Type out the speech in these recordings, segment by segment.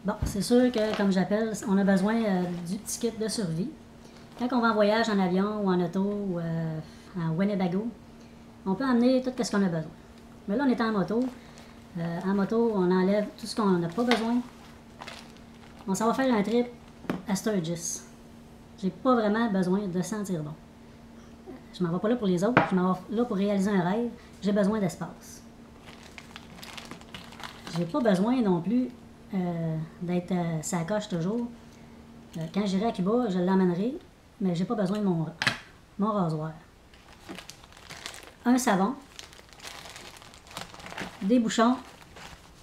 Bon, c'est sûr que, comme j'appelle, on a besoin du petit kit de survie. Quand on va en voyage en avion ou en auto ou en Winnebago, on peut emmener tout ce qu'on a besoin. Mais là, on est en moto. En moto, on enlève tout ce qu'on n'a pas besoin. On s'en va faire un trip à Sturgis. J'ai pas vraiment besoin de sentir bon. Je m'en vais pas là pour les autres, je m'en vais là pour réaliser un rêve. J'ai besoin d'espace. J'ai pas besoin non plus d'être sa coche toujours. Quand j'irai à Cuba, je l'emmènerai, mais j'ai pas besoin de mon rasoir. Un savon, des bouchons,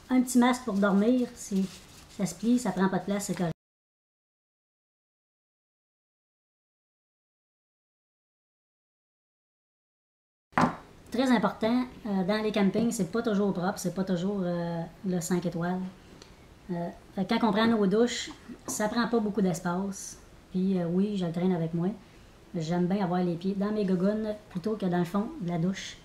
un petit masque pour dormir. Si ça se plie, ça prend pas de place, c'est correct. Très important, dans les campings, c'est pas toujours propre, c'est pas toujours le 5 étoiles. Quand on prend nos douches, ça prend pas beaucoup d'espace. Puis oui, je le traîne avec moi. J'aime bien avoir les pieds dans mes gogoons plutôt que dans le fond de la douche.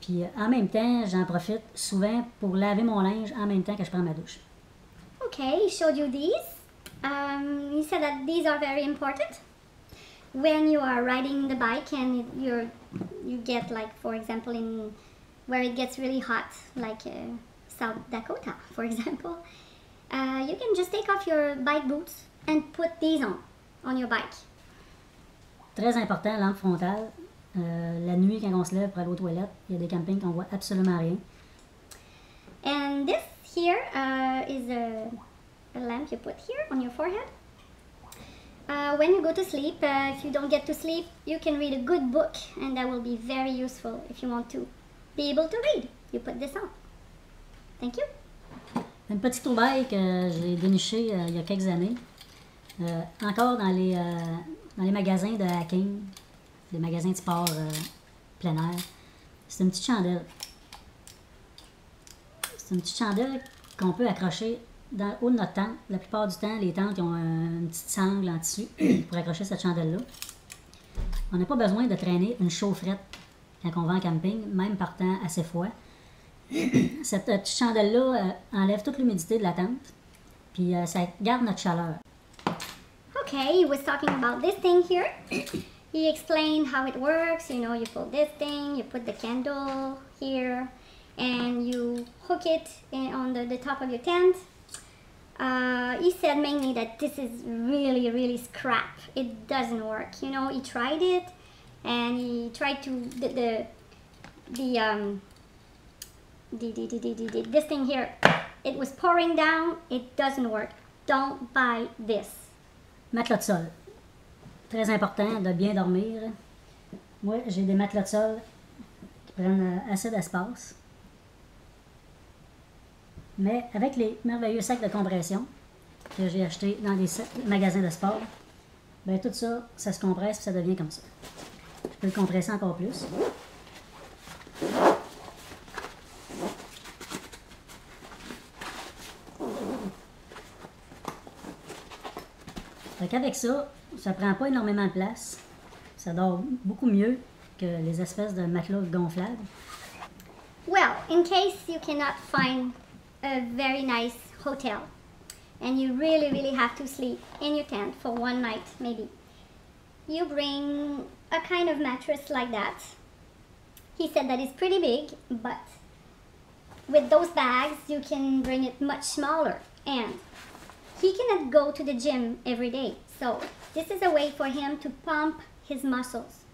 Puis en même temps, j'en profite souvent pour laver mon linge en même temps que je prends ma douche. Okay, he showed you these. He said that these are very important when you are riding the bike and you get, like, for example, in where it gets really hot, like South Dakota, for example. You can just take off your bike boots and put these on your bike. Très important, lampe frontale. La nuit, quand on se lève pour aller aux toilettes, il y a des campings qu'on voit absolument rien. And this here is a lamp you put here on your forehead. When you go to sleep, if you don't get to sleep, you can read a good book, and that will be very useful if you want to be able to read. You put this on. Thank you. Une petite trouvaille que j'ai dénichée il y a quelques années. Encore dans les magasins de hacking, les magasins de sport plein air. C'est une petite chandelle. C'est une petite chandelle qu'on peut accrocher dans le haut de notre tente. La plupart du temps, les tentes ont une petite sangle en tissu pour accrocher cette chandelle-là. On n'a pas besoin de traîner une chaufferette quand on va en camping, même partant assez froid. Cette petite chandelle-là enlève toute l'humidité de la tente, puis ça garde notre chaleur. Okay, he was talking about this thing here. He explained how it works. You know, you pull this thing, you put the candle here, and you hook it on the top of your tent. He said mainly that this is really, really scrap. It doesn't work. You know, he tried it, and he tried to this thing here. It was pouring down. It doesn't work. Don't buy this. Matelas de sol. Très important de bien dormir. Moi, j'ai des matelas de sol qui prennent assez d'espace. Mais avec les merveilleux sacs de compression que j'ai achetés dans des magasins de sport, ben tout ça, ça se compresse et ça devient comme ça. Je peux le compresser encore plus. Avec ça, ça prend pas énormément de place. Ça dort beaucoup mieux que les espèces de matelas gonflables. Well, in case you cannot find a very nice hotel and you really, really have to sleep in your tent for one night, maybe, you bring a kind of mattress like that. He said that it's pretty big, but with those bags, you can bring it much smaller. And he cannot go to the gym every day, so this is a way for him to pump his muscles.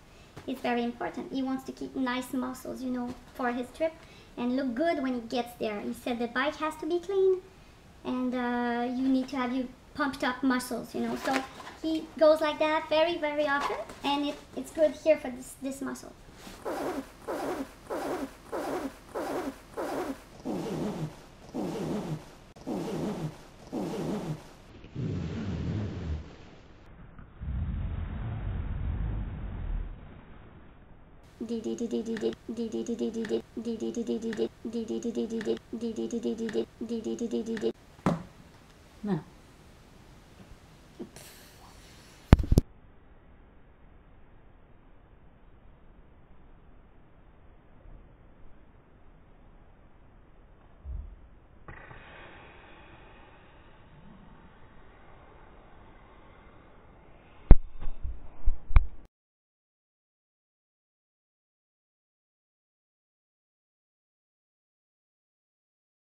It's very important. He wants to keep nice muscles, you know, for his trip and look good when he gets there. He said the bike has to be clean and you need to have your pumped up muscles, you know. So he goes like that very, very often, and it's good here for this muscle. Non.